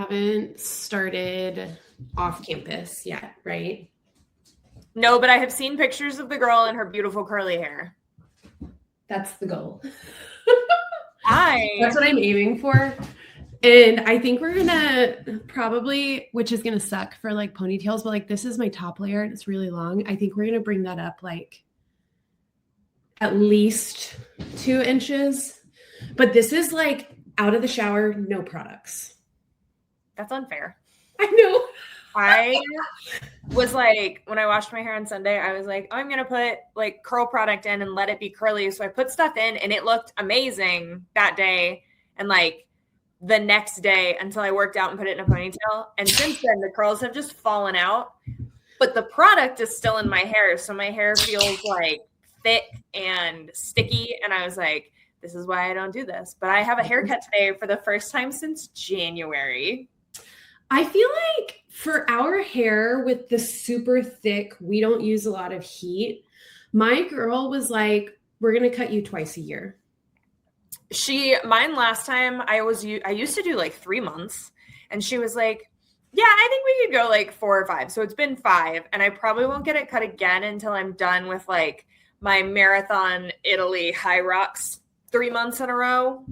haven't started off campus yet, right? No, but I have seen pictures of the girl and her beautiful curly hair. That's the goal. That's what I'm aiming for. And I think we're gonna probably, which is gonna suck for like ponytails, but like this is my top layer and it's really long. I think we're gonna bring that up like at least 2 inches. But this is like out of the shower, no products. That's unfair. I know. I was like, when I washed my hair on Sunday, I was like, oh, I'm going to put like curl product in and let it be curly. So I put stuff in and it looked amazing that day. And like the next day until I worked out and put it in a ponytail. And since then, the curls have just fallen out. But the product is still in my hair. So my hair feels like thick and sticky. And I was like, this is why I don't do this. But I have a haircut today for the first time since January. I feel like for our hair with the super thick, we don't use a lot of heat. My girl was like, we're going to cut you twice a year. Mine last time I used to do like 3 months and she was like, yeah, I think we could go like 4 or 5. So it's been 5 and I probably won't get it cut again until I'm done with like my marathon Italy high rocks 3 months in a row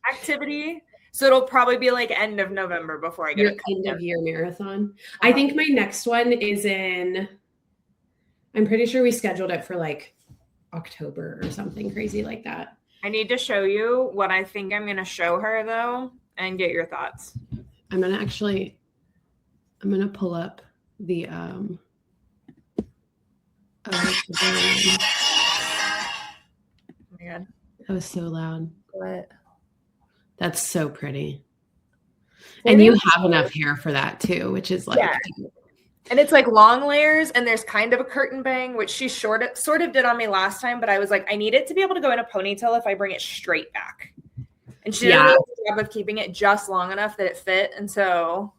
activity. So it'll probably be like end of November before I get a end of year marathon. I think my next one is I'm pretty sure we scheduled it for like October or something crazy like that. I need to show you what I think I'm going to show her though and get your thoughts. I'm going to pull up the, oh my God. That was so loud. What? That's so pretty. And you have enough hair for that too, which is like, yeah. And it's like long layers and there's kind of a curtain bang, which she sort of did on me last time, but I was like, I need it to be able to go in a ponytail if I bring it straight back. And she did a really good job of keeping it just long enough that it fit. And so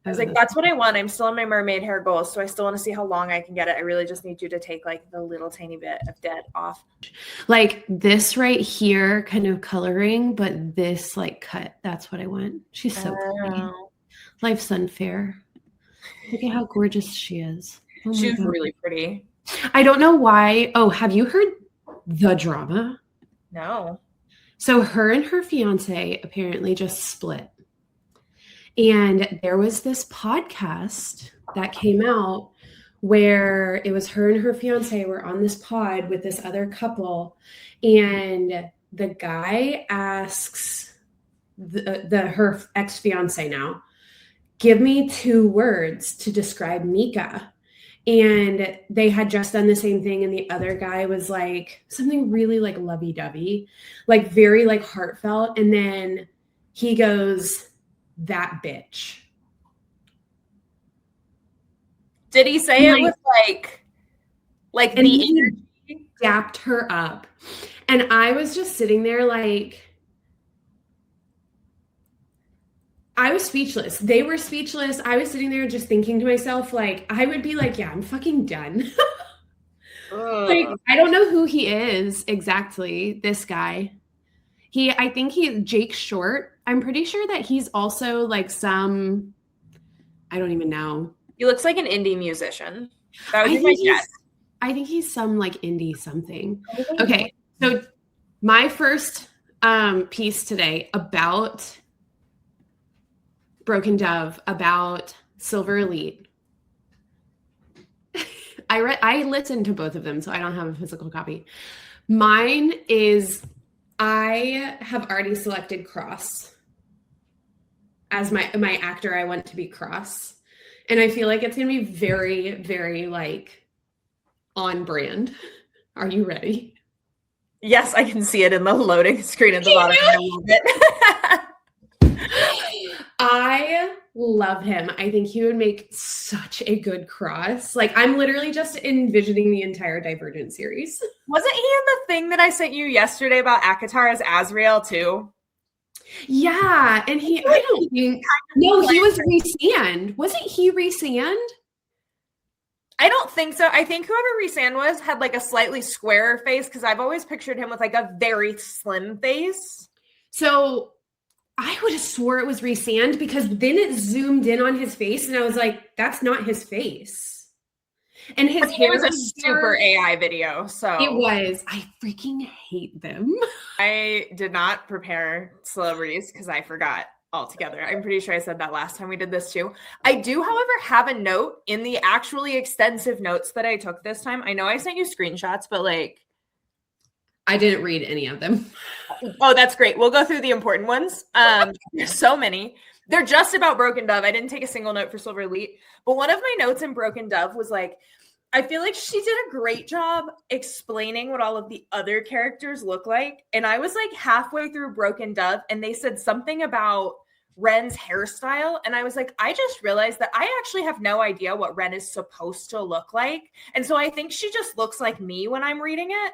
I was like, that's what I want. I'm still on my mermaid hair goal. So I still want to see how long I can get it. I really just need you to take like the little tiny bit of dead off. Like this right here kind of coloring, but this like cut, that's what I want. She's so pretty. Life's unfair. Look at how gorgeous she is. Oh she's really pretty. I don't know why. Oh, have you heard the drama? No. So her and her fiance apparently just split. And there was this podcast that came out where it was her and her fiance were on this pod with this other couple. And the guy asks her ex-fiance now, give me 2 words to describe Mika. And they had just done the same thing. And the other guy was like something really like lovey-dovey, like very like heartfelt. And then he goes, that bitch. Did he say it with like and the energy? Dapped her up. And I was just sitting there like, I was speechless. They were speechless. I was sitting there just thinking to myself, like, I would be like, yeah, I'm fucking done. Like, I don't know who he is exactly, this guy. I think he's Jake Short. I'm pretty sure that he's also like some, I don't even know. He looks like an indie musician. That would be my guess. I think he's some like indie something. Okay. So my first piece today about Broken Dove, about Silver Elite. I listened to both of them, so I don't have a physical copy. Mine is, I have already selected Cross as my actor. I want to be Cross. And I feel like it's going to be very, very like on brand. Are you ready? Yes, I can see it in the loading screen at the bottom. I love it. I love him. I think he would make such a good Cross. Like, I'm literally just envisioning the entire Divergent series. Wasn't he in the thing that I sent you yesterday about Akatar as Azrael too? Yeah, and he was Rhysand. Wasn't he Rhysand? I don't think so. I think whoever Rhysand was had like a slightly squarer face because I've always pictured him with like a very slim face. So I would have swore it was Rhysand because then it zoomed in on his face and I was like, that's not his face. And his hair was a super AI video. So it was. I freaking hate them. I did not prepare celebrities because I forgot altogether. I'm pretty sure I said that last time we did this too. I do, however, have a note in the actually extensive notes that I took this time. I know I sent you screenshots, but like, I didn't read any of them. Oh, that's great. We'll go through the important ones. There's so many. They're just about Broken Dove. I didn't take a single note for Silver Elite, but one of my notes in Broken Dove was like, I feel like she did a great job explaining what all of the other characters look like. And I was like halfway through Broken Dove and they said something about Ren's hairstyle. And I was like, I just realized that I actually have no idea what Ren is supposed to look like. And so I think she just looks like me when I'm reading it.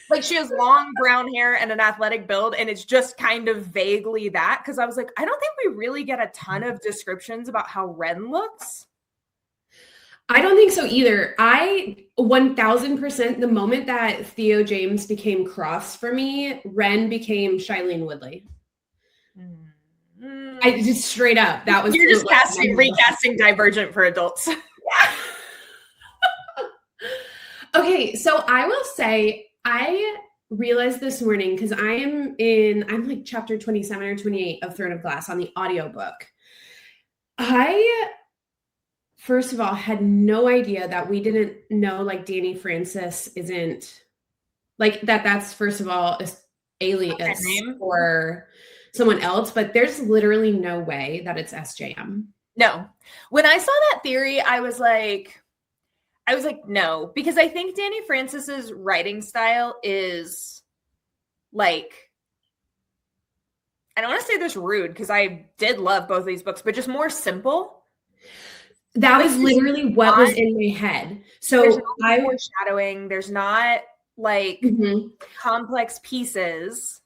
Like she has long brown hair and an athletic build. And it's just kind of vaguely that. Cause I was like, I don't think we really get a ton of descriptions about how Ren looks. I don't think so either. I 1000%, the moment that Theo James became Cross for me, Ren became Shailene Woodley. I just straight up, that was. You're just recasting Divergent for adults. Okay, so I will say, I realized this morning, because I'm like chapter 27 or 28 of Throne of Glass on the audiobook. I first of all had no idea that we didn't know like Danny Francis isn't like that's first of all a alias for someone else, but there's literally no way that it's SJM. No. When I saw that theory, I was like no, because I think Danny Francis's writing style is like, I don't want to say this rude because I did love both of these books, but just more simple. That was literally what was in my head. So there's no foreshadowing. There's not like complex pieces.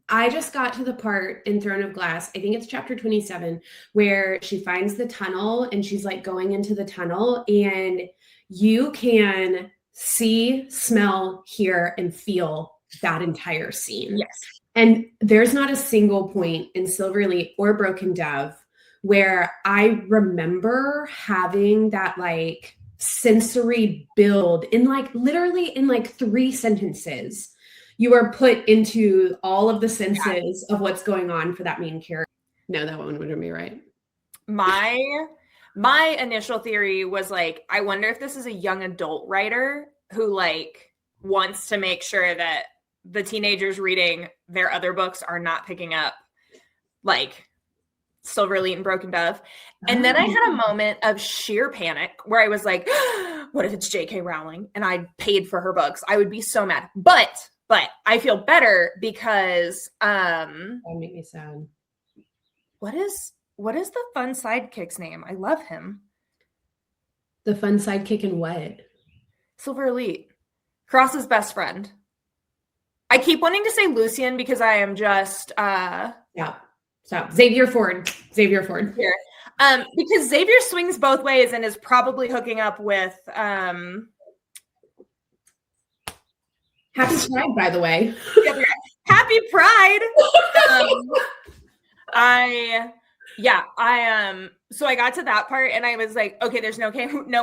I just got to the part in Throne of Glass, I think it's chapter 27, where she finds the tunnel and she's like going into the tunnel and you can see, smell, hear, and feel that entire scene. Yes. And there's not a single point in Silver Elite or Broken Dove where I remember having that like sensory build in like literally in like 3 sentences. You are put into all of the senses of what's going on for that main character. No, that one wouldn't be right. My initial theory was like, I wonder if this is a young adult writer who like wants to make sure that the teenagers reading their other books are not picking up like Silver Elite and Broken Dove. And then I had a moment of sheer panic where I was like, what if it's J.K. Rowling and I paid for her books? I would be so mad. But I feel better because that would make me sad. What is the fun sidekick's name? I love him. The fun sidekick in what? Silver Elite. Cross's best friend. I keep wanting to say Lucian because I am just So Xavier Ford. Here. Because Xavier swings both ways and is probably hooking up with Happy Pride, by the way. Happy Pride. So I got to that part and I was like, okay, there's no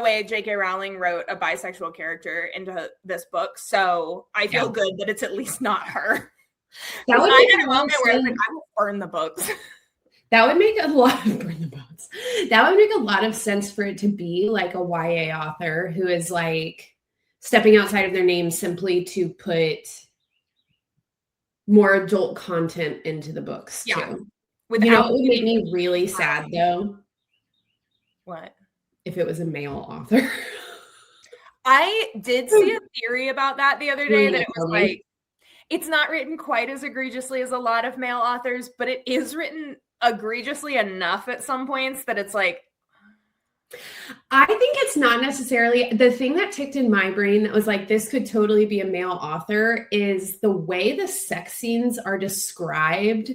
way J.K. Rowling wrote a bisexual character into this book. So I feel good that it's at least not her. That would make a moment where I was like, I will burn the books. That would make a lot of sense for it to be like a YA author who is like stepping outside of their name simply to put more adult content into the books too. You know, it would make me really sad though. What? If it was a male author. I did see a theory about that the other day that it was like, it's not written quite as egregiously as a lot of male authors, but it is written egregiously enough at some points that it's like, I think it's not necessarily the thing that ticked in my brain that was like, this could totally be a male author is the way the sex scenes are described.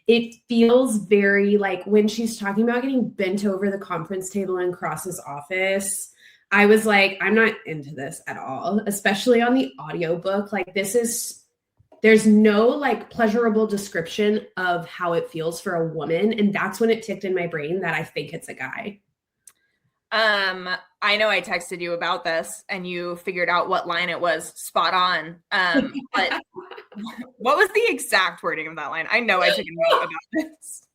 It feels very like when she's talking about getting bent over the conference table in Cross's office. I was like, I'm not into this at all, especially on the audiobook. Like this is There's no like pleasurable description of how it feels for a woman. And that's when it ticked in my brain that I think it's a guy. I know I texted you about this and you figured out what line it was spot on. But what was the exact wording of that line? I know I took a note about this.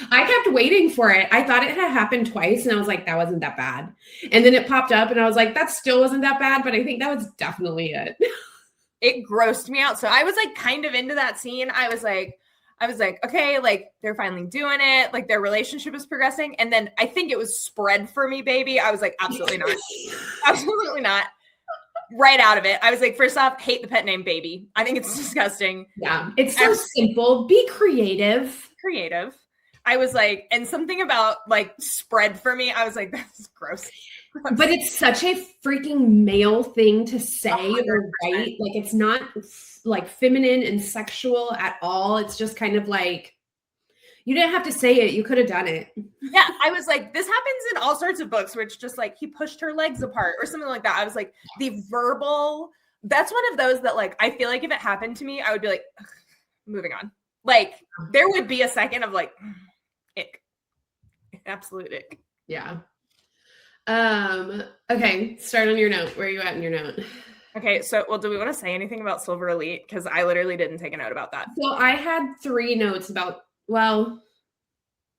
I kept waiting for it. I thought it had happened twice and I was like, that wasn't that bad. And then it popped up and I was like, that still wasn't that bad, but I think that was definitely it. It grossed me out. So I was like kind of into that scene. I was like, okay, like they're finally doing it. Like their relationship is progressing. And then I think it was spread for me, baby. I was like, absolutely not. Absolutely not. Right out of it. I was like, first off, hate the pet name baby. I think it's disgusting. Yeah. It's so simple. Be creative. Creative. I was like, and something about like spread for me. I was like, that's gross. But it's such a freaking male thing to say 100%. or write. Like it's not like feminine and sexual at all. It's just kind of like, you didn't have to say it. You could have done it. Yeah. I was like, this happens in all sorts of books where it's just like, he pushed her legs apart or something like that. I was like, the verbal, that's one of those that like, I feel like if it happened to me, I would be like, moving on. Like there would be a second of like, ick. Absolute ick. Yeah. Okay. Start on your note. Where are you at in your note? Okay. So, well, do we want to say anything about Silver Elite? Because I literally didn't take a note about that. So I had 3 notes about, well,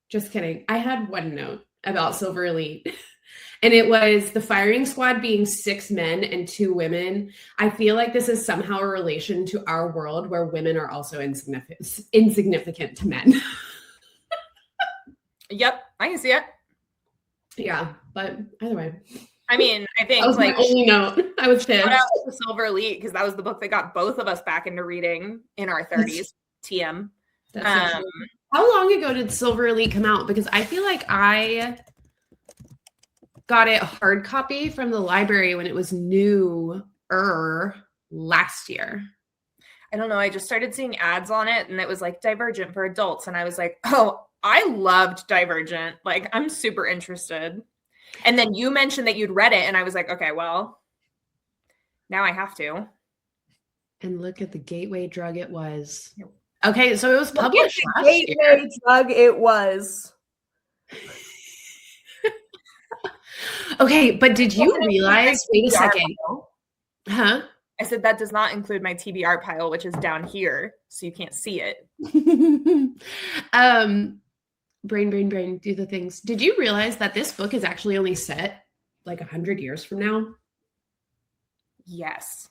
just kidding. I had 1 note about Silver Elite. And it was the firing squad being 6 men and 2 women. I feel like this is somehow a relation to our world where women are also insignificant to men. Yep. I can see it. Yeah, but either way. I mean, I think that was like my only note. I was pissed. Shout out to Silver Elite because that was the book that got both of us back into reading in our 30s. TM. How long ago did Silver Elite come out? Because I feel like I got it hard copy from the library when it was newer last year. I don't know. I just started seeing ads on it and it was like Divergent for adults. And I was like, oh, I loved Divergent. Like, I'm super interested. And then you mentioned that you'd read it. And I was like, okay, well, now I have to. And look at the gateway drug it was. Okay, so it was published last gateway year. Drug it was. Okay, but did you realize, wait a second. Huh? I said that does not include my TBR pile, which is down here, so you can't see it. Brain, do the things. Did you realize that this book is actually only set like 100 years from now? Yes.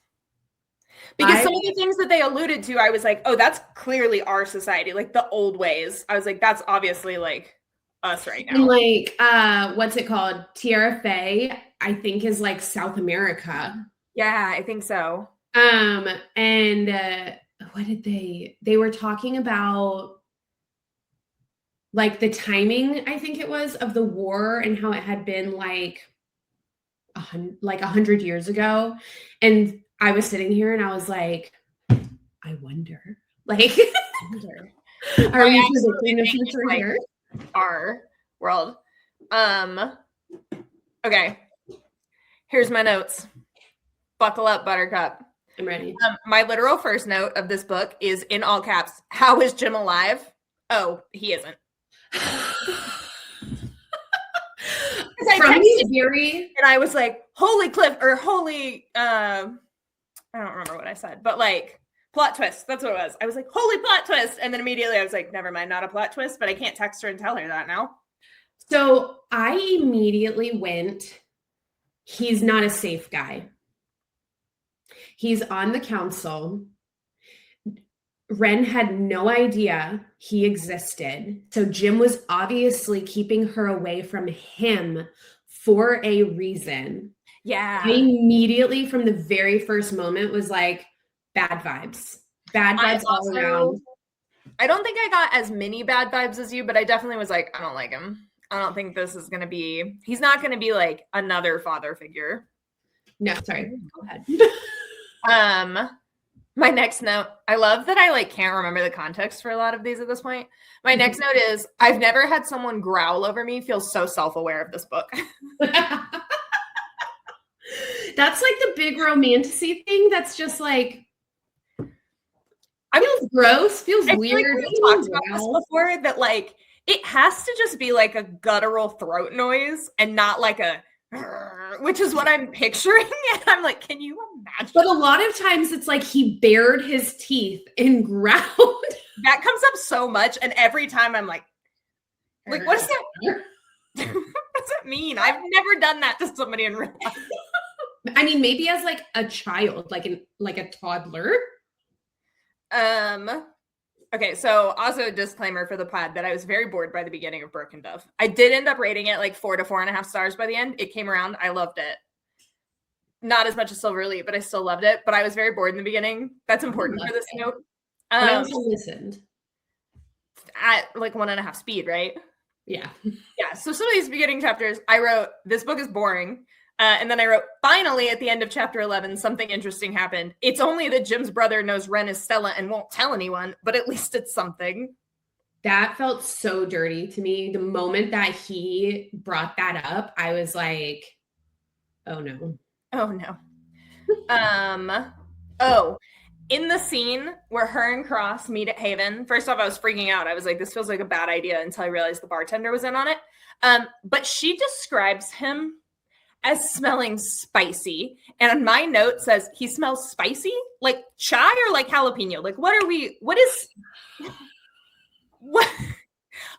Because some of the things that they alluded to, I was like, oh, that's clearly our society, like the old ways. I was like, that's obviously like us right now. And like, what's it called? Tierra Fe, I think is like South America. Yeah, I think so. And what did they were talking about like the timing, I think it was, of the war and how it had been like 100 years ago. And I was sitting here and I was like, I wonder, like, are we predicting the future here? Our world. Okay. Here's my notes. Buckle up, Buttercup. I'm ready. My literal first note of this book is in all caps. How is Jim alive? Oh, he isn't. From the very, and I was like, holy cliff or holy, I don't remember what I said, but like plot twist. That's what it was. I was like, holy plot twist. And then immediately I was like, never mind, not a plot twist, but I can't text her and tell her that now. So I immediately went, he's not a safe guy. He's on the council. Ren had no idea he existed. So Jim was obviously keeping her away from him for a reason. Yeah. I immediately, from the very first moment, was like, bad vibes. Bad vibes all around. I don't think I got as many bad vibes as you, but I definitely was like, I don't like him. I don't think this is going to be, he's not going to be like another father figure. No, sorry. Go ahead. My next note, I love that I like can't remember the context for a lot of these at this point. My next note is, I've never had someone growl over me feel so self-aware of this book. That's like the big romanticy thing. That's just like, Feels gross, feels I weird. feel like we've talked about this before, that like it has to just be like a guttural throat noise and not like a, which is what I'm picturing. And I'm like, can you imagine? But a lot of times it's like he bared his teeth and growled. That comes up so much. And every time I'm like, what does that mean? What does that mean? I've never done that to somebody in real life. I mean, maybe as like a child, like a toddler. Okay, so also a disclaimer for the pod that I was very bored by the beginning of Broken Dove. I did end up rating it like 4 to 4.5 stars by the end. It came around. I loved it. Not as much as Silver Elite, but I still loved it. But I was very bored in the beginning. That's important for this note. I also listened. At like 1.5 speed, right? Yeah. Yeah. So some of these beginning chapters, I wrote, this book is boring. And then I wrote, finally, at the end of chapter 11, something interesting happened. It's only that Jim's brother knows Ren is Stella and won't tell anyone, but at least it's something. That felt so dirty to me. The moment that he brought that up, I was like, oh no. Oh no. In the scene where her and Cross meet at Haven, first off, I was freaking out. I was like, this feels like a bad idea until I realized the bartender was in on it. But she describes him as smelling spicy. And on my note says he smells spicy, like chai or like jalapeno. Like, what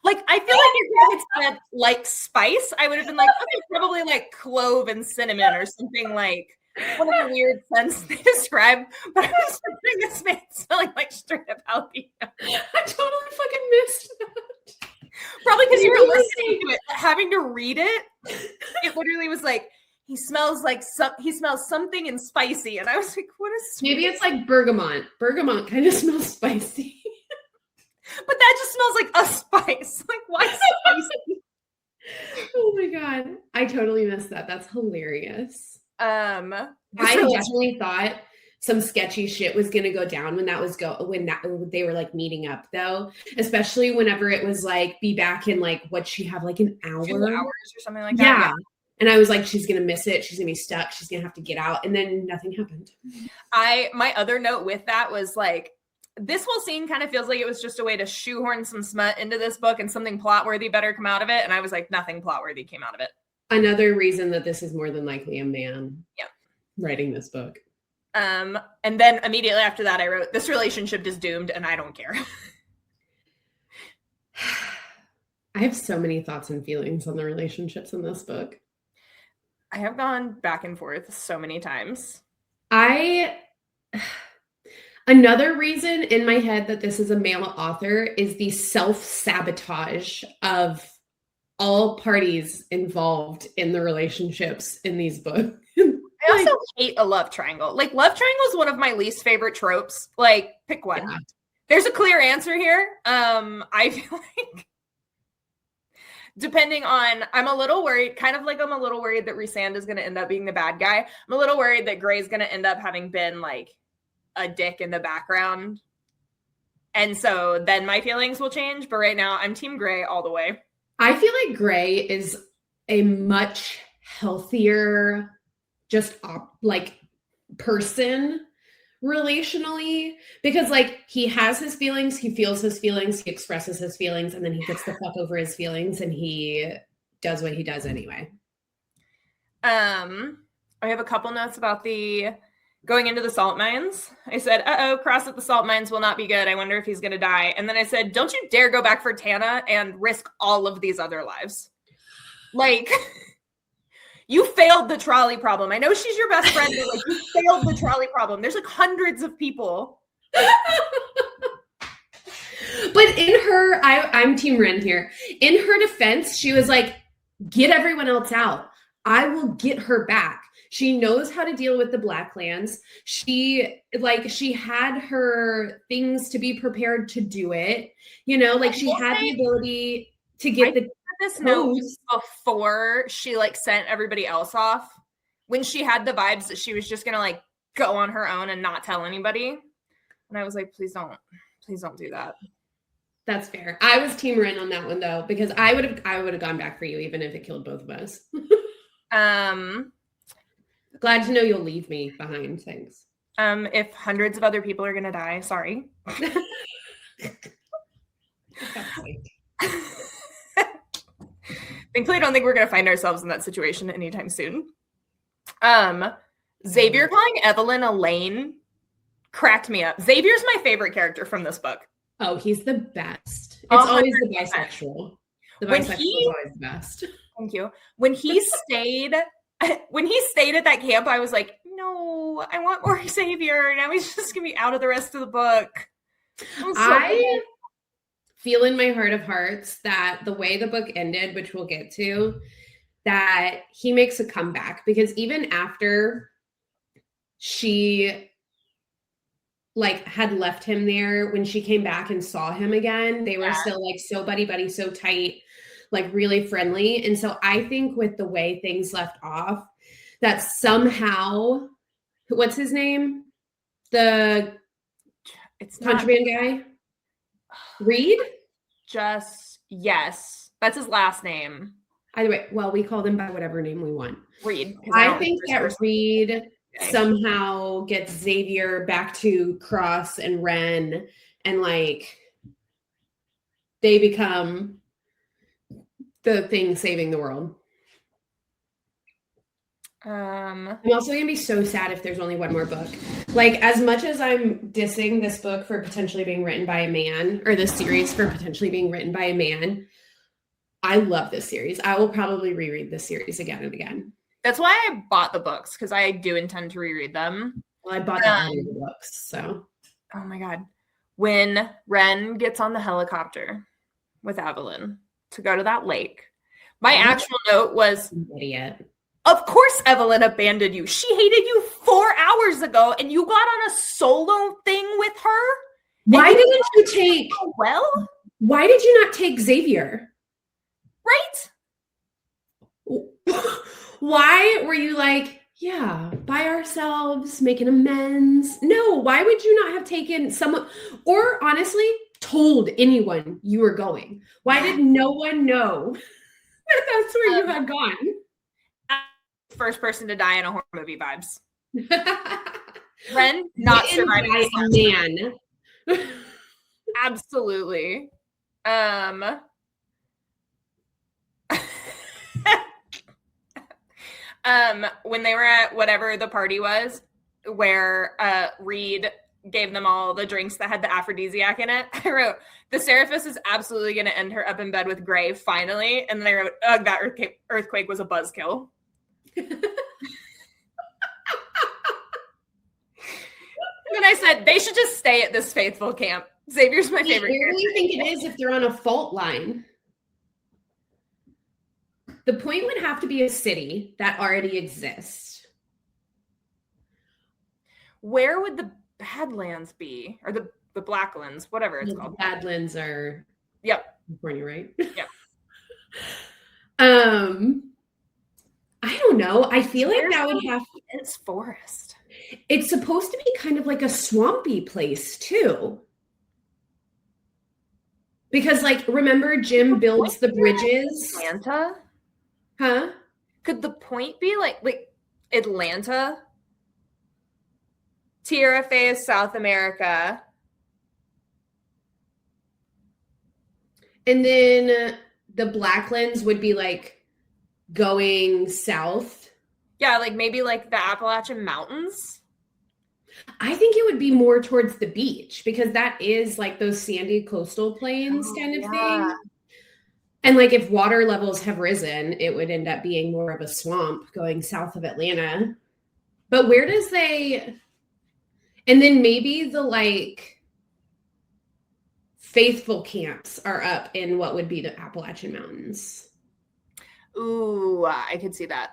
like, I feel like if it said like spice, I would have been like, okay, probably like clove and cinnamon or something, like one of the weird scents they describe. But I was picturing this man smelling like straight up jalapeno. I totally fucking missed that. Probably because you were listening to it, having to read it. It literally was like, he smells something and spicy. And I was like, what is maybe it's like bergamot. Bergamot kind of smells spicy. But that just smells like a spice. Like, why is it spicy? Oh my God. I totally missed that. That's hilarious. I definitely thought some sketchy shit was gonna go down when they were like meeting up, though, especially whenever it was like be back in like what she have like an hour 2 hours or something like that. Yeah. And I was like, she's gonna miss it, she's gonna be stuck, she's gonna have to get out, and then nothing happened. My other note with that was like, this whole scene kind of feels like it was just a way to shoehorn some smut into this book and something plot worthy better come out of it. And I was like, nothing plot worthy came out of it. Another reason that this is more than likely a man writing this book. And then immediately after that, I wrote, this relationship is doomed and I don't care. I have so many thoughts and feelings on the relationships in this book. I have gone back and forth so many times. Another reason in my head that this is a male author is the self-sabotage of all parties involved in the relationships in these books. I also hate a love triangle. Like, love triangle is one of my least favorite tropes. Like, pick one. Yeah. There's a clear answer here. I feel like depending on, I'm a little worried that Rhysand is going to end up being the bad guy. I'm a little worried that Gray's going to end up having been like a dick in the background. And so then my feelings will change. But right now I'm Team Gray all the way. I feel like Gray is a much healthier, just like person relationally, because like he has his feelings, he feels his feelings, he expresses his feelings, and then he gets the fuck over his feelings and he does what he does anyway. I have a couple notes about the going into the salt mines. I said, Cross at the salt mines will not be good. I wonder if he's going to die. And then I said, don't you dare go back for Tana and risk all of these other lives. Like, you failed the trolley problem. I know she's your best friend, but like, you failed the trolley problem. There's like hundreds of people. But in her, I'm Team Ren here. In her defense, she was like, get everyone else out. I will get her back. She knows how to deal with the Blacklands. She had her things to be prepared to do it. You know, like she had the ability to get this note before she like sent everybody else off. When she had the vibes that she was just gonna like go on her own and not tell anybody. And I was like, please don't do that. That's fair. I was Team Ren on that one though, because I would have gone back for you even if it killed both of us. Glad to know you'll leave me behind. Thanks. If hundreds of other people are gonna die, sorry. Thankfully, I don't think we're gonna find ourselves in that situation anytime soon. Xavier calling Evelyn Elaine cracked me up. Xavier's my favorite character from this book. Oh, he's the best. It's always the bisexual. The bisexual is always the best. Thank you. When he stayed at that camp, I was like, no, I want more Xavier. Now he's just gonna be out of the rest of the book. I feel in my heart of hearts that the way the book ended, which we'll get to, that he makes a comeback, because even after she had left him there, when she came back and saw him again, they were still so buddy, so tight, really friendly. And so I think with the way things left off, that somehow, what's his name? It's contraband guy? Reed? Yes. That's his last name. Either way, well, we call him by whatever name we want. Reed. I think that Reed somehow gets Xavier back to Cross and Ren, and they become the thing saving the world. I'm also going to be so sad if there's only one more book. As much as I'm dissing this book for potentially being written by a man, or this series for potentially being written by a man, I love this series. I will probably reread this series again and again. That's why I bought the books, because I do intend to reread them. Well, I bought the books, so. Oh my God. When Ren gets on the helicopter with Evelyn to go to that lake, my actual note was, idiot. Of course Evelyn abandoned you. She hated you 4 hours ago, and you got on a solo thing with her? Why didn't you take... Well? Why did you not take Xavier? Right? Why were you by ourselves, making amends? No, why would you not have taken someone, or honestly, told anyone you were going? Why did no one know that that's where you had gone? First person to die in a horror movie vibes. Ren not surviving a man. Absolutely. When they were at whatever the party was, where Reed gave them all the drinks that had the aphrodisiac in it, I wrote, the Seraphis is absolutely going to end her up in bed with Gray, finally. And then I wrote, that earthquake was a buzzkill. And I said, they should just stay at this faithful camp. Xavier's my favorite character. Where do you think it is if they're on a fault line? The point would have to be a city that already exists. Where would the Badlands be? Or the Blacklands, whatever it's called. Badlands are California, right? Yep. I don't know. I feel like that would have... It's forest. It's supposed to be kind of like a swampy place, too. Because, remember Jim builds the bridges? Atlanta? Huh? Could the point be like Atlanta? Tierra Fe is South America. And then the Blacklands would be going south. Yeah, maybe the Appalachian Mountains. I think it would be more towards the beach, because that is those sandy coastal plains kind of thing. And if water levels have risen, it would end up being more of a swamp going south of Atlanta. But where does and then maybe the faithful camps are up in what would be the Appalachian Mountains. Ooh, I could see that.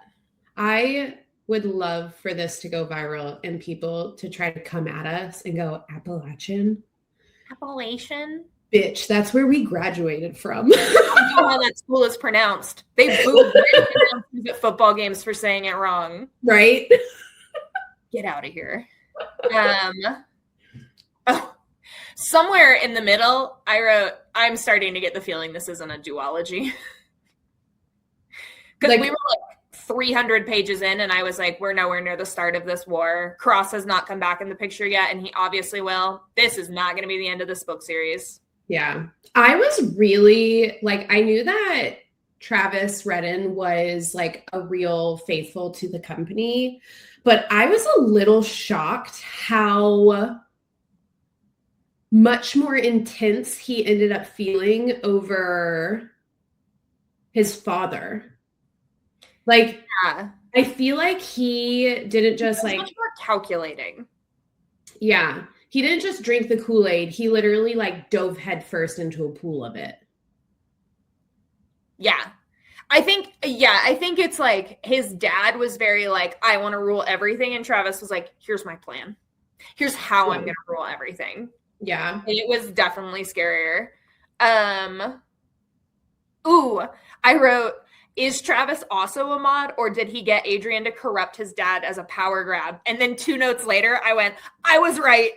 I would love for this to go viral and people to try to come at us and go, Appalachian? Bitch, that's where we graduated from. I know how that school is pronounced. They booed announcers at football games for saying it wrong. Right? Get out of here. Somewhere in the middle, I wrote, I'm starting to get the feeling this isn't a duology. Because we were 300 pages in, and I was like, we're nowhere near the start of this war. Cross has not come back in the picture yet, and he obviously will. This is not going to be the end of this book series. Yeah. I was really, like, I knew that Travis Redden was, like, a real faithful to the company, but I was a little shocked how much more intense he ended up feeling over his father. Like, Yeah. I feel like he didn't just like much more calculating. Yeah. He didn't just drink the Kool-Aid. He literally like dove headfirst into a pool of it. Yeah. I think it's like his dad was very like, I want to rule everything. And Travis was like, here's my plan. Here's how I'm going to rule everything. Yeah. And it was definitely scarier. I wrote, is Travis also a mod, or did he get Adrian to corrupt his dad as a power grab? And then 2 notes later, I went, I was right.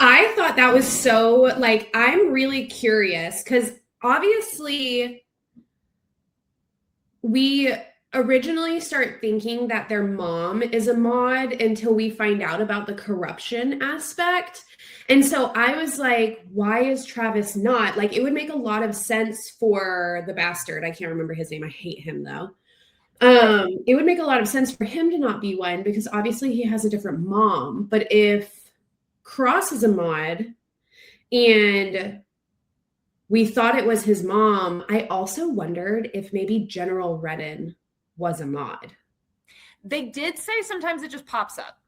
I thought that was so, like, I'm really curious because obviously we originally start thinking that their mom is a mod until we find out about the corruption aspect. And so I was like, why is Travis not? Like, it would make a lot of sense for the bastard. I can't remember his name. I hate him, though. It would make a lot of sense for him to not be one because obviously he has a different mom. But if Cross is a mod and we thought it was his mom, I also wondered if maybe General Redden was a mod. They did say sometimes it just pops up.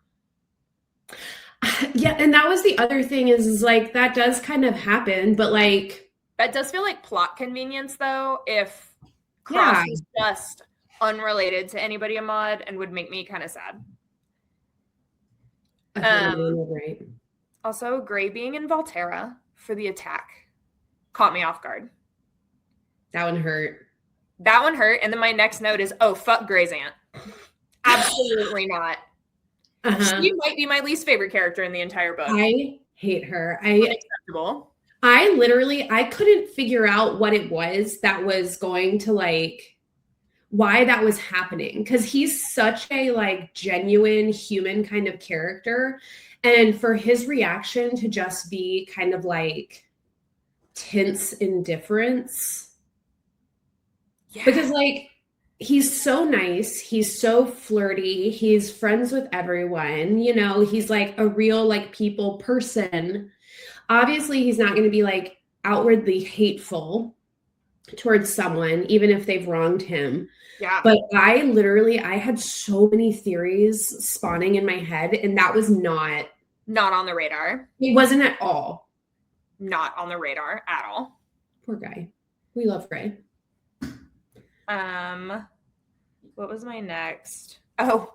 Yeah, and that was the other thing is like that does kind of happen, but like that does feel like plot convenience though if Cross is just unrelated to anybody a mod and would make me kind of sad. Right. Also, Gray being in Volterra for the attack caught me off guard. That one hurt. And then my next note is, oh, fuck Gray's aunt. Absolutely not. She might be my least favorite character in the entire book. I hate her. Unacceptable. I couldn't figure out what it was that was going to like, why that was happening. Because he's such a like genuine human kind of character. And for his reaction to just be kind of like tense indifference. Yeah. Because like, he's so nice. He's so flirty. He's friends with everyone. You know, he's like a real like people person. Obviously, he's not going to be like outwardly hateful towards someone, even if they've wronged him. Yeah. But I had so many theories spawning in my head, and that was not on the radar. It wasn't at all. Not on the radar at all. Poor guy. We love Gray. What was my next? Oh,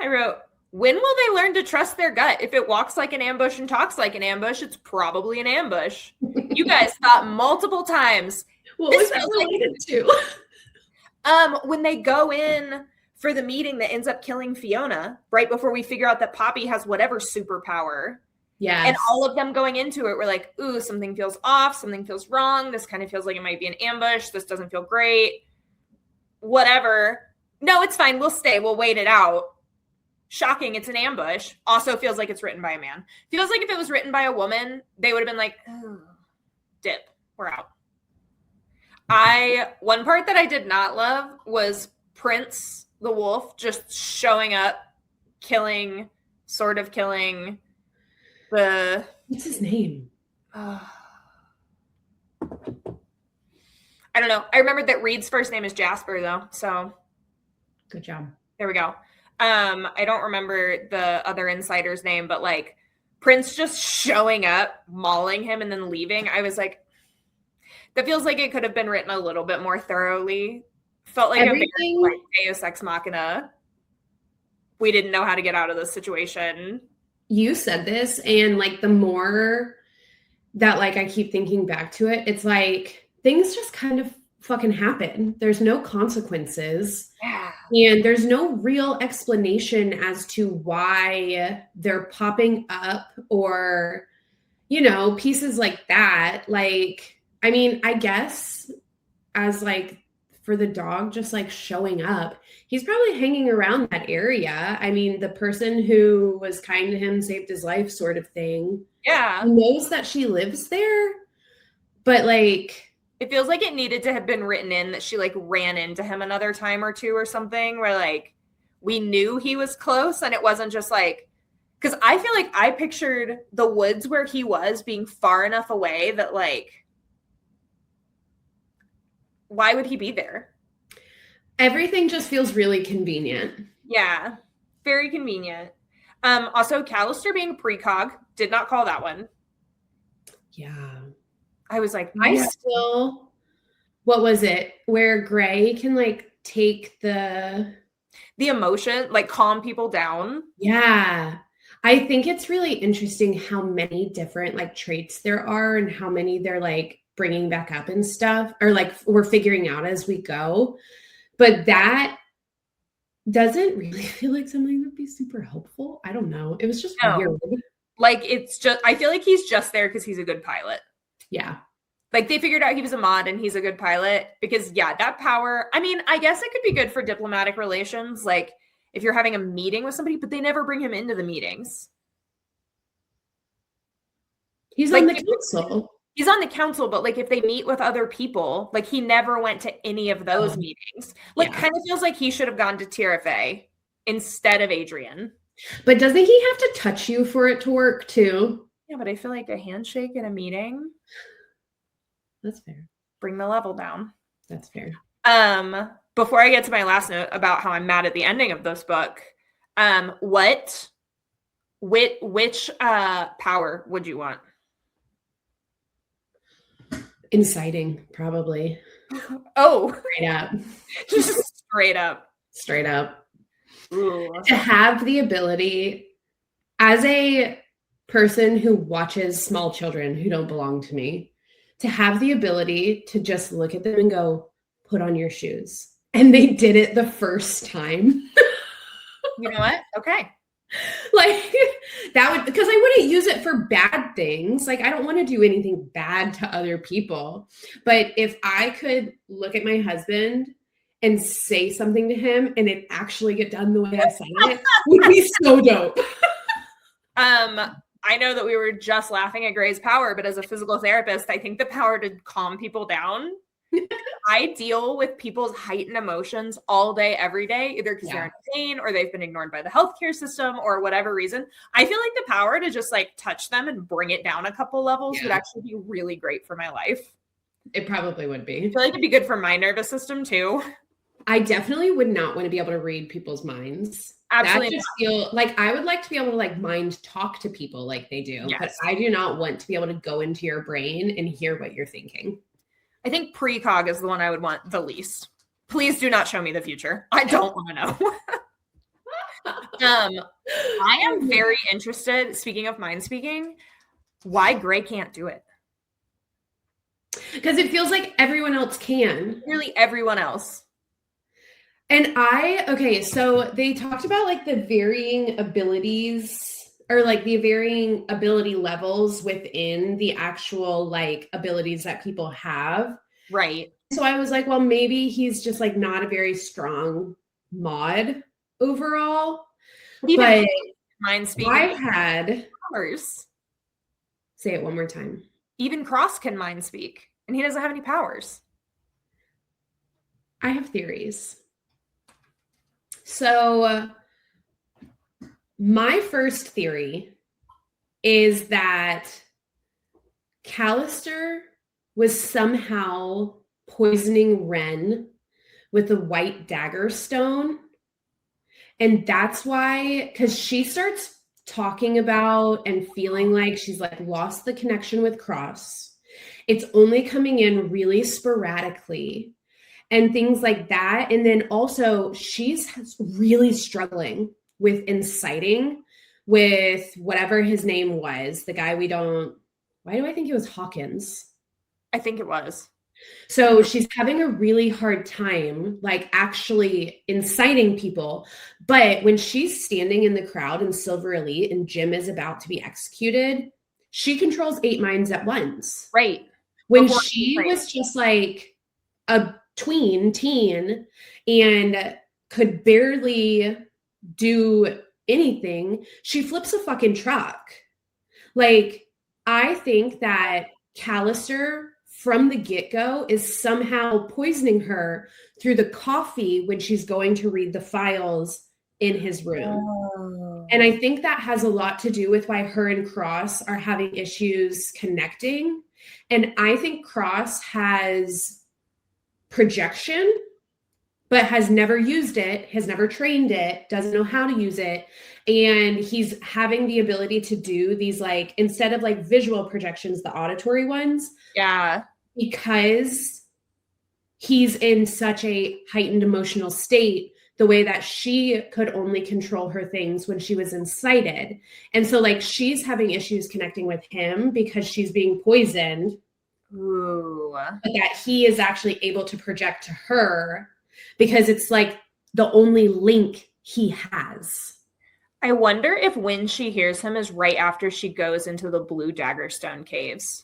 I wrote, when will they learn to trust their gut? If it walks like an ambush and talks like an ambush, it's probably an ambush. You guys thought multiple times. What was that related to? When they go in for the meeting that ends up killing Fiona, right before we figure out that Poppy has whatever superpower. Yeah. And all of them going into it were like, ooh, something feels off, something feels wrong. This kind of feels like it might be an ambush. This doesn't feel great. Whatever. No, it's fine. We'll stay. We'll wait it out. Shocking. It's an ambush. Also feels like it's written by a man. Feels like if it was written by a woman, they would have been like, oh, dip. We're out. One part that I did not love was Prince the wolf just showing up, sort of killing the... What's his name? I don't know. I remembered that Reed's first name is Jasper, though. So good job. There we go. I don't remember the other insider's name, but like Prince just showing up, mauling him, and then leaving. I was like, that feels like it could have been written a little bit more thoroughly. Felt like everything, a very like Deus Ex Machina. We didn't know how to get out of this situation. You said this, and like the more that like I keep thinking back to it, it's like things just kind of fucking happen. There's no consequences. Yeah. And there's no real explanation as to why they're popping up or, you know, pieces like that. Like, I mean, I guess as like for the dog just like showing up. He's probably hanging around that area. I mean, the person who was kind to him saved his life sort of thing. Yeah. He knows that she lives there, but like it feels like it needed to have been written in that she like ran into him another time or two or something where like we knew he was close and it wasn't just like, because I feel like I pictured the woods where he was being far enough away that like, why would he be there? Everything just feels really convenient. Yeah, very convenient. Also, Callister being precog, did not call that one. Yeah. I was like, what was it? Where Gray can like take the emotion, like calm people down. Yeah. I think it's really interesting how many different like traits there are and how many they're like bringing back up and stuff, or like we're figuring out as we go. But that doesn't really feel like something that would be super helpful. I don't know. It was just weird. Like it's just, I feel like he's just there because he's a good pilot. Yeah. Like they figured out he was a mod and he's a good pilot because yeah, that power, I mean, I guess it could be good for diplomatic relations. Like if you're having a meeting with somebody, but they never bring him into the meetings. He's like, on the council. He's on the council, but like if they meet with other people, like he never went to any of those meetings. Like kind of feels like he should have gone to TRFA instead of Adrian. But doesn't he have to touch you for it to work too? Yeah, but I feel like a handshake in a meeting. That's fair. Bring the level down. That's fair. Before I get to my last note about how I'm mad at the ending of this book, which power would you want? Inciting, probably. Oh, straight up. Just straight up. Straight up. Ooh. To have the ability, as a person who watches small children who don't belong to me, to have the ability to just look at them and go, put on your shoes. And they did it the first time. You know what? Okay. Like that would, because I wouldn't use it for bad things. Like I don't want to do anything bad to other people. But if I could look at my husband and say something to him and it actually get done the way I said it, would be so dope. I know that we were just laughing at Gray's power, but as a physical therapist, I think the power to calm people down. I deal with people's heightened emotions all day, every day, either because they're in pain or they've been ignored by the healthcare system or whatever reason. I feel like the power to just like touch them and bring it down a couple levels would actually be really great for my life. It probably would be. I feel like it'd be good for my nervous system too. I definitely would not want to be able to read people's minds. Absolutely. That just feel like I would like to be able to like mind talk to people like they do, but I do not want to be able to go into your brain and hear what you're thinking. I think precog is the one I would want the least. Please do not show me the future. I don't want to know. I am very interested, speaking of mind speaking, why Gray can't do it. Because it feels like everyone else can. Really everyone else. And so they talked about like the varying abilities or like the varying ability levels within the actual like abilities that people have. Right. So I was like, well, maybe he's just like not a very strong mod overall. But mind speaking, I had powers. Say it one more time. Even Cross can mind speak, and he doesn't have any powers. I have theories. So my first theory is that Callister was somehow poisoning Ren with the white dagger stone. And that's why, because she starts talking about and feeling like she's like lost the connection with Cross. It's only coming in really sporadically and things like that. And then also she's really struggling with inciting with whatever his name was, the guy why do I think it was Hawkins? I think it was. So she's having a really hard time, like actually inciting people. But when she's standing in the crowd in Silver Elite and Jim is about to be executed, she controls 8 minds at once. Right. When she was just like a teen, and could barely do anything, she flips a fucking truck. Like, I think that Callister from the get-go is somehow poisoning her through the coffee when she's going to read the files in his room. Oh. And I think that has a lot to do with why her and Cross are having issues connecting. And I think Cross has projection, but has never used it, has never trained it, doesn't know how to use it. And he's having the ability to do these, like, instead of like visual projections, the auditory ones. Yeah. Because he's in such a heightened emotional state, the way that she could only control her things when she was incited. And so, like, she's having issues connecting with him because she's being poisoned. Ooh. But that he is actually able to project to her because it's like the only link he has. I wonder if when she hears him is right after she goes into the Blue Daggerstone caves.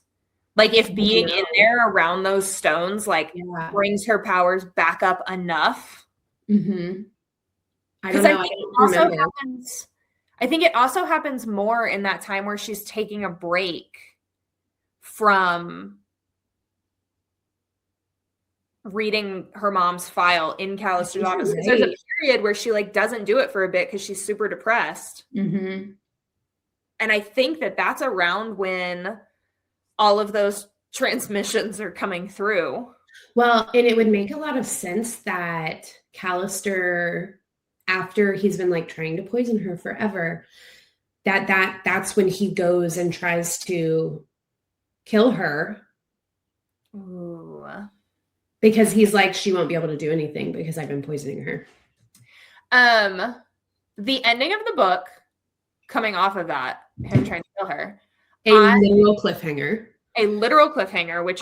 Like, if being in there around those stones, like, brings her powers back up enough. Mm-hmm. I don't know. I think it also happens more in that time where she's taking a break from reading her mom's file in Callister's office. Because there's a period where she, like, doesn't do it for a bit because she's super depressed. Mm-hmm. And I think that that's around when all of those transmissions are coming through. Well, and it would make a lot of sense that Callister, after he's been, like, trying to poison her forever, that's when he goes and tries to kill her. Ooh. Because he's like, she won't be able to do anything because I've been poisoning her. The ending of the book, coming off of that, him trying to kill her, a literal cliffhanger, which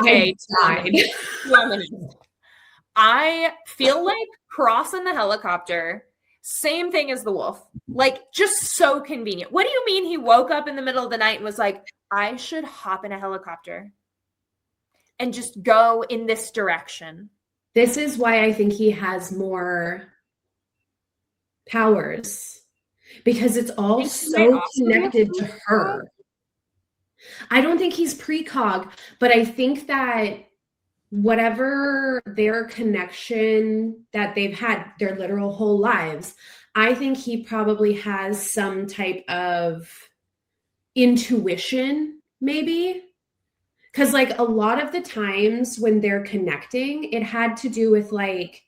I feel like Cross in the helicopter, same thing as the wolf, like, just so convenient. What do you mean he woke up in the middle of the night and was like, I should hop in a helicopter and just go in this direction? This is why I think he has more powers, because it's all so connected to her. I don't think he's precog, but I think that whatever their connection that they've had their literal whole lives, I think he probably has some type of intuition, maybe. Because, like, a lot of the times when they're connecting, it had to do with, like,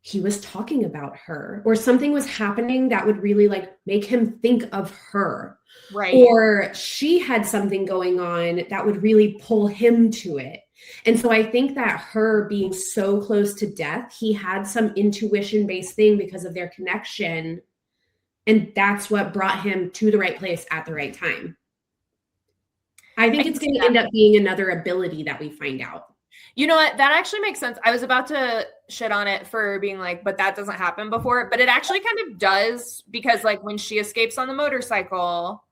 he was talking about her or something was happening that would really, like, make him think of her. Right. Or she had something going on that would really pull him to it. And so I think that her being so close to death, he had some intuition-based thing because of their connection. And that's what brought him to the right place at the right time. I think it's going to end up being another ability that we find out. You know what? That actually makes sense. I was about to shit on it for being like, but that doesn't happen before. But it actually kind of does, because, like, when she escapes on the motorcycle,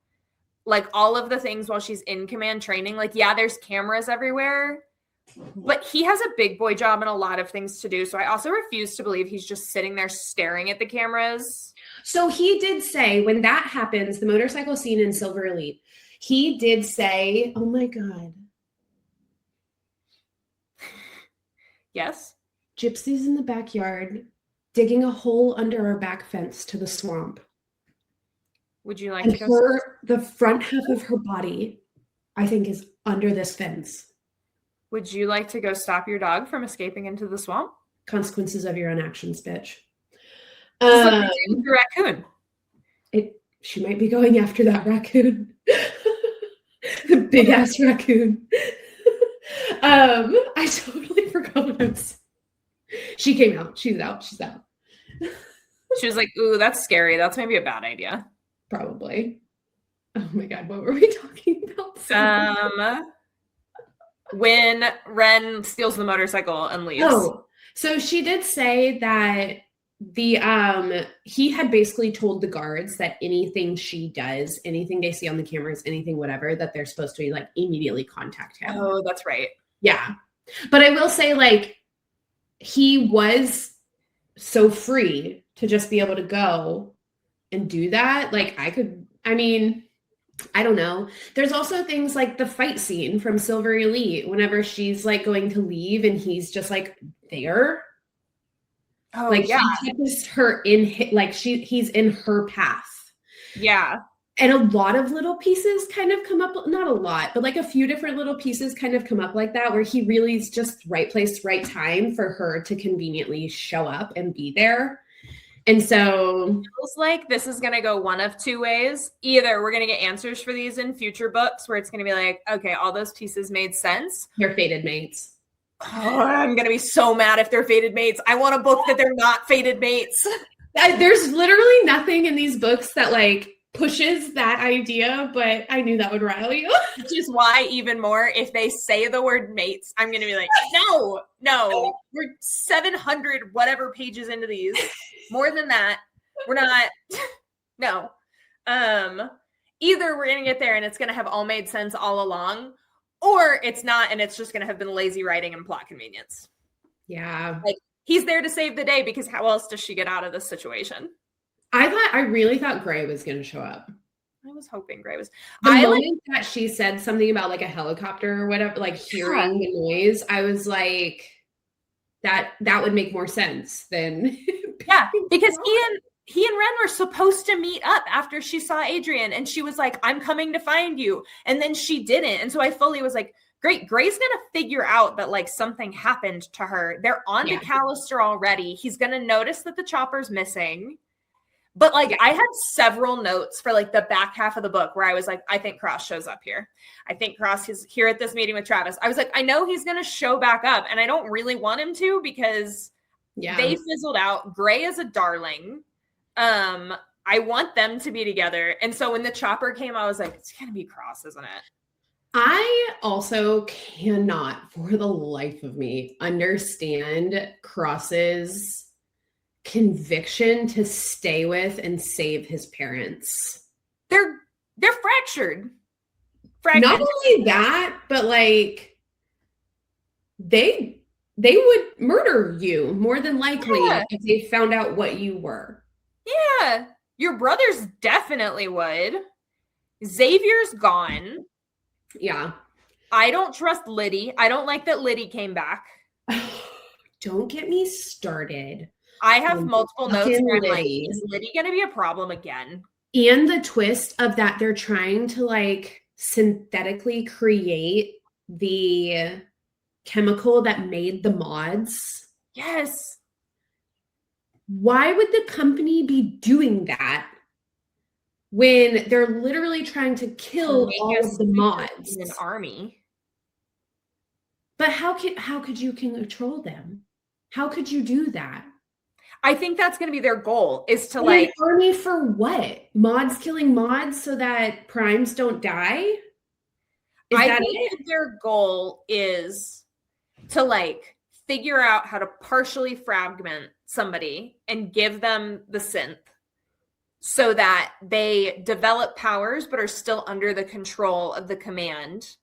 like, all of the things while she's in command training, like, yeah, there's cameras everywhere, but he has a big boy job and a lot of things to do. So I also refuse to believe he's just sitting there staring at the cameras. So he did say, when that happens, the motorcycle scene in Silver Elite, he did say, oh my God. Yes. Gypsies in the backyard digging a hole under our back fence to the swamp. Would you like and to go? The front half of her body, I think, is under this fence. Would you like to go stop your dog from escaping into the swamp? Consequences of your own actions, bitch. The raccoon. She might be going after that raccoon. The big ass raccoon. I totally forgot what I was. She came out. She's out. She was like, ooh, that's scary. That's maybe a bad idea. Probably. Oh my God, what were we talking about? When Ren steals the motorcycle and leaves. Oh, so she did say that he had basically told the guards that anything she does, anything they see on the cameras, anything whatever, that they're supposed to, like, immediately contact him. Oh, that's right. Yeah. But I will say, like, he was so free to just be able to go and do that. Like I mean, I don't know. There's also things like the fight scene from Silver Elite, whenever she's like going to leave and he's just like there. Oh, Like yeah. he keeps her in like he's in her path. Yeah. And a lot of little pieces kind of come up, not a lot, but like a few different little pieces kind of come up like that, where he really is just right place, right time for her to conveniently show up and be there. And so it feels like this is going to go one of two ways. Either we're going to get answers for these in future books where it's going to be like, okay, all those pieces made sense. they're fated mates. Oh, I'm going to be so mad if they're fated mates. I want a book that they're not fated mates. There's literally nothing in these books that like pushes that idea, but I knew that would rile you. Which is why even more, if they say the word mates, I'm going to be like, no, we're 700 whatever pages into these. More than that, we're not, no. Either we're going to get there and it's going to have all made sense all along, or it's not, and it's just going to have been lazy writing and plot convenience. Yeah. Like, he's there to save the day, because how else does she get out of this situation? I really thought Gray was going to show up. I was hoping Gray was. The moment that she said something about like a helicopter or whatever, like hearing the noise, I was like, that would make more sense than. Yeah, because he and Ren were supposed to meet up after she saw Adrian, and she was like, I'm coming to find you. And then she didn't. And so I fully was like, great, Gray's going to figure out that like something happened to her. They're on to Callister already. He's going to notice that the chopper's missing. But like I had several notes for like the back half of the book where I was like, I think Cross shows up here. I think Cross is here at this meeting with Travis. I was like, I know he's going to show back up, and I don't really want him to, because they fizzled out. Gray is a darling. I want them to be together. And so when the chopper came, I was like, it's going to be Cross, isn't it? I also cannot for the life of me understand Cross's conviction to stay with and save his parents. They're fractured. Not only that, but like they would murder you more than likely if they found out what you were. Yeah, your brothers definitely would. Xavier's gone. Yeah. I don't trust Liddy. I don't like that Liddy came back. Don't get me started. I have multiple notes where I'm like, is Liddy going to be a problem again? And the twist of that they're trying to like synthetically create the chemical that made the mods. Yes. Why would the company be doing that when they're literally trying to kill all of the mods? In an army. But how could you control them? How could you do that? I think that's going to be their goal, is to like an army for what? Mods killing mods so that primes don't die? I think their goal is to like figure out how to partially fragment somebody and give them the synth so that they develop powers but are still under the control of the command,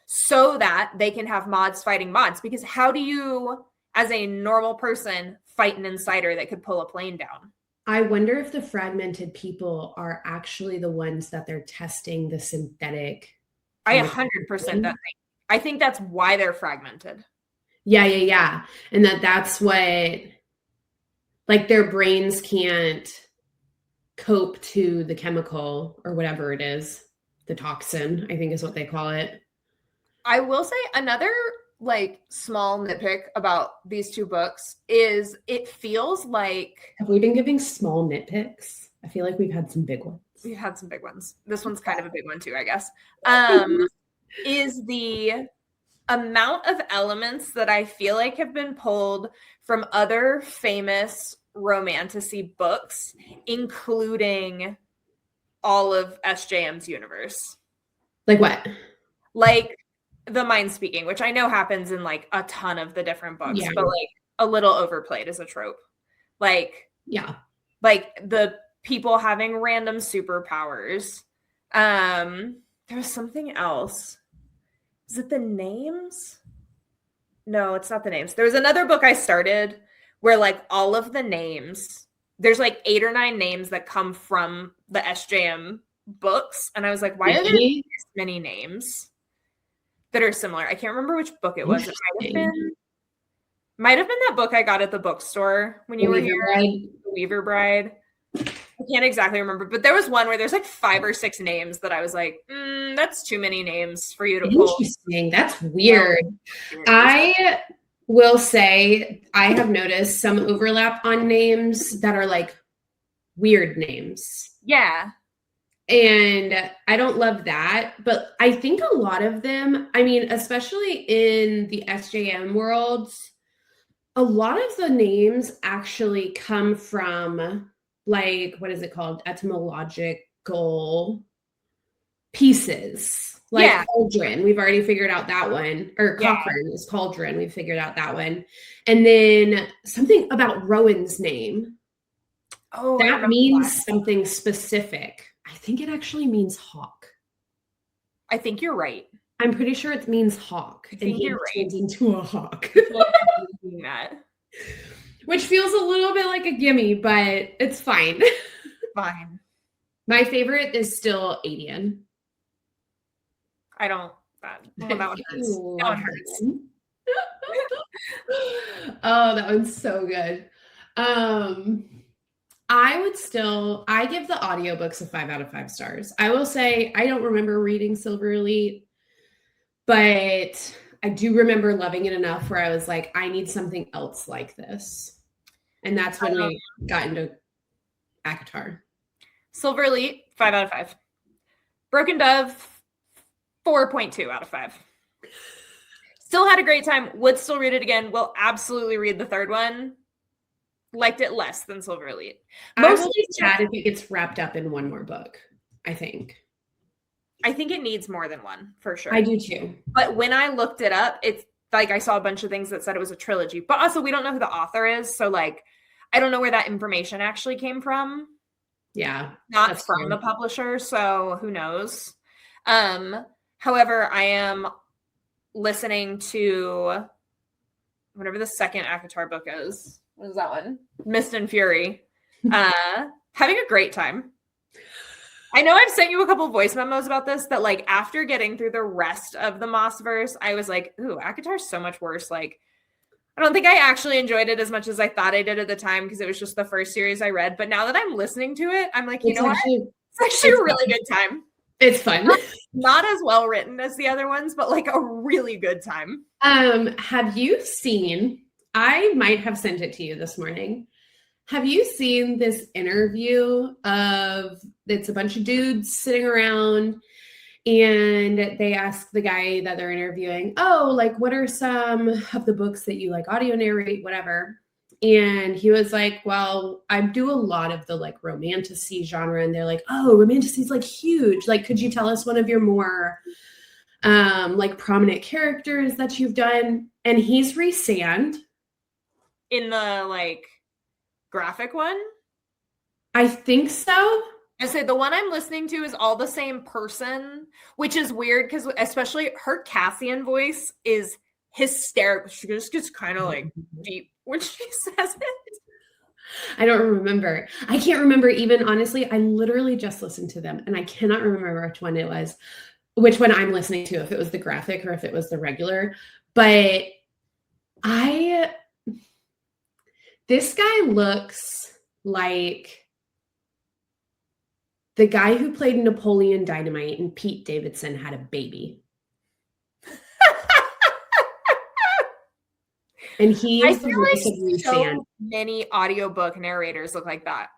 so that they can have mods fighting mods. Because how do you, as a normal person, fight an insider that could pull a plane down? I wonder if the fragmented people are actually the ones that they're testing the synthetic. I 100% that. I think that's why they're fragmented. Yeah. And that's what, like, their brains can't cope to the chemical or whatever it is. The toxin, I think is what they call it. I will say another like small nitpick about these two books is it feels like... Have we been giving small nitpicks? I feel like we've had some big ones. We've had some big ones. This one's kind of a big one too, I guess. Is the amount of elements that I feel like have been pulled from other famous romantasy books, including all of SJM's universe. Like what? Like the mind speaking, which I know happens in like a ton of the different books, but like a little overplayed as a trope. Like, like the people having random superpowers. There was something else. Is it the names? No, it's not the names. There was another book I started where like all of the names, there's like 8 or 9 names that come from the SJM books. And I was like, why are there this many names that are similar? I can't remember which book it was. It might have been that book I got at the bookstore when you were here. The Weaver Bride. I can't exactly remember, but there was one where there's like 5 or 6 names that I was like, that's too many names for you to pull. Interesting. That's weird. I will say I have noticed some overlap on names that are like weird names. Yeah. And I don't love that, but I think a lot of them, I mean, especially in the SJM world, a lot of the names actually come from like, what is it called? Etymological pieces. Like cauldron. We've already figured out that one. Or Cochrane is cauldron. We figured out that one. And then something about Rowan's name. Oh, that means something specific. I think it actually means hawk. I think you're right. I'm pretty sure it means hawk. And he turns into a hawk. Which feels a little bit like a gimme, but it's fine. Fine. My favorite is still Adian. I don't. That one hurts. That one hurts. Oh, that one's so good. I give the audiobooks a 5 out of 5 stars. I will say I don't remember reading Silver Elite, but I do remember loving it enough where I was like, I need something else like this. And that's when we got into ACOTAR. Silver Elite, 5 out of 5. Broken Dove, 4.2 out of 5. Still had a great time. Would still read it again. Will absolutely read the third one. Liked it less than Silver Elite. Mostly sad if it gets wrapped up in one more book, I think. I think it needs more than one, for sure. I do too. But when I looked it up, it's like I saw a bunch of things that said it was a trilogy. But also, we don't know who the author is. So, like, I don't know where that information actually came from. Yeah. Not from the publisher. So, who knows? However, I am listening to whatever the second ACOTAR book is. What is that one? Mist and Fury. Having a great time. I know I've sent you a couple voice memos about this that like after getting through the rest of the Mossverse, I was like, ooh, ACOTAR's so much worse. Like, I don't think I actually enjoyed it as much as I thought I did at the time because it was just the first series I read. But now that I'm listening to it, I'm like, It's actually a really good time. It's fun. Not as well written as the other ones, but like a really good time. Have you seen, I might have sent it to you this morning. Have you seen this interview of, it's a bunch of dudes sitting around and they ask the guy that they're interviewing, oh, like, what are some of the books that you like audio narrate, whatever? And he was like, well, I do a lot of the like romantasy genre. And they're like, oh, romantasy is like huge. Like, could you tell us one of your more like prominent characters that you've done? And he's Rhysand. In the like graphic one? I think so. I say the one I'm listening to is all the same person, which is weird because especially her Cassian voice is hysterical. She just gets kind of like deep when she says it. I don't remember. I can't remember even, honestly. I literally just listened to them and I cannot remember which one it was, which one I'm listening to, if it was the graphic or if it was the regular. But this guy looks like the guy who played Napoleon Dynamite and Pete Davidson had a baby. And he's the voice of Rhysand. So many audiobook narrators look like that.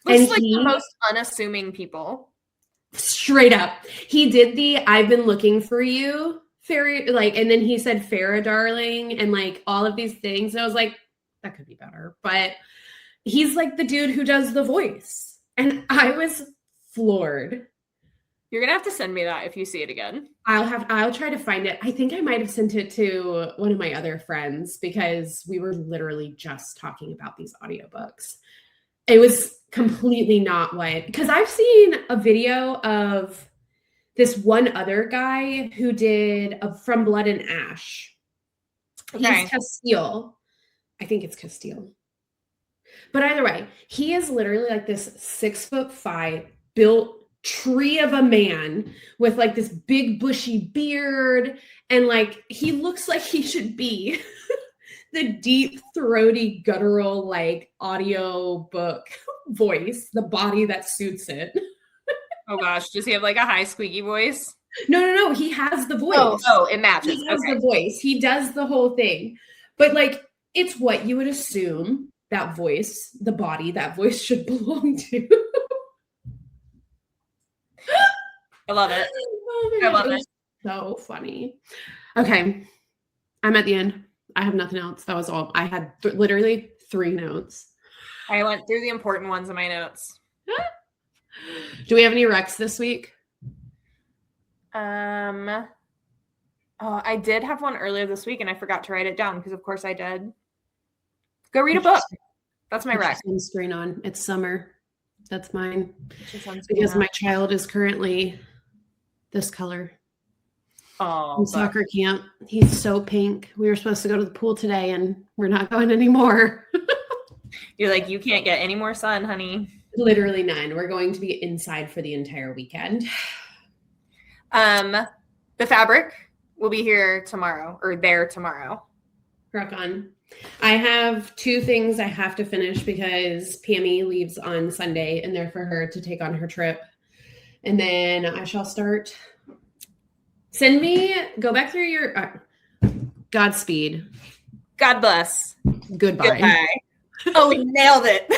Looks like the most unassuming people. Straight up. He did the I've been looking for you fairy, like, and then he said Farrah darling and like all of these things. And I was like, that could be better. But he's like the dude who does the voice. And I was floored. You're going to have to send me that if you see it again. I'll try to find it. I think I might have sent it to one of my other friends because we were literally just talking about these audiobooks. It was completely not what, because I've seen a video of this one other guy who did From Blood and Ash. Okay. He's Castile. I think it's Castile. But either way, he is literally like this 6'5" built tree of a man with like this big bushy beard. And like, he looks like he should be the deep, throaty, guttural, like audio book voice, the body that suits it. Oh gosh, does he have like a high squeaky voice? No. He has the voice. Oh, it matches. He has the voice. He does the whole thing. But like, it's what you would assume that voice, the body, that voice should belong to. I love it. Oh I love it. So funny. Okay. I'm at the end. I have nothing else. That was all. I had literally 3 notes. I went through the important ones in my notes. Do we have any recs this week? Oh, I did have one earlier this week and I forgot to write it down because of course I did. Go read a book. That's my rec. Sunscreen on. It's summer. That's mine. Because my child is currently this color. Oh, in soccer camp. He's so pink. We were supposed to go to the pool today and we're not going anymore. You're like, you can't get any more sun, honey. Literally none. We're going to be inside for the entire weekend. The fabric will be here tomorrow or there tomorrow. Rock on. I have 2 things I have to finish because Pammy leaves on Sunday and they're for her to take on her trip. And then I shall start. Go back through your Godspeed. God bless. Goodbye. Oh, we nailed it.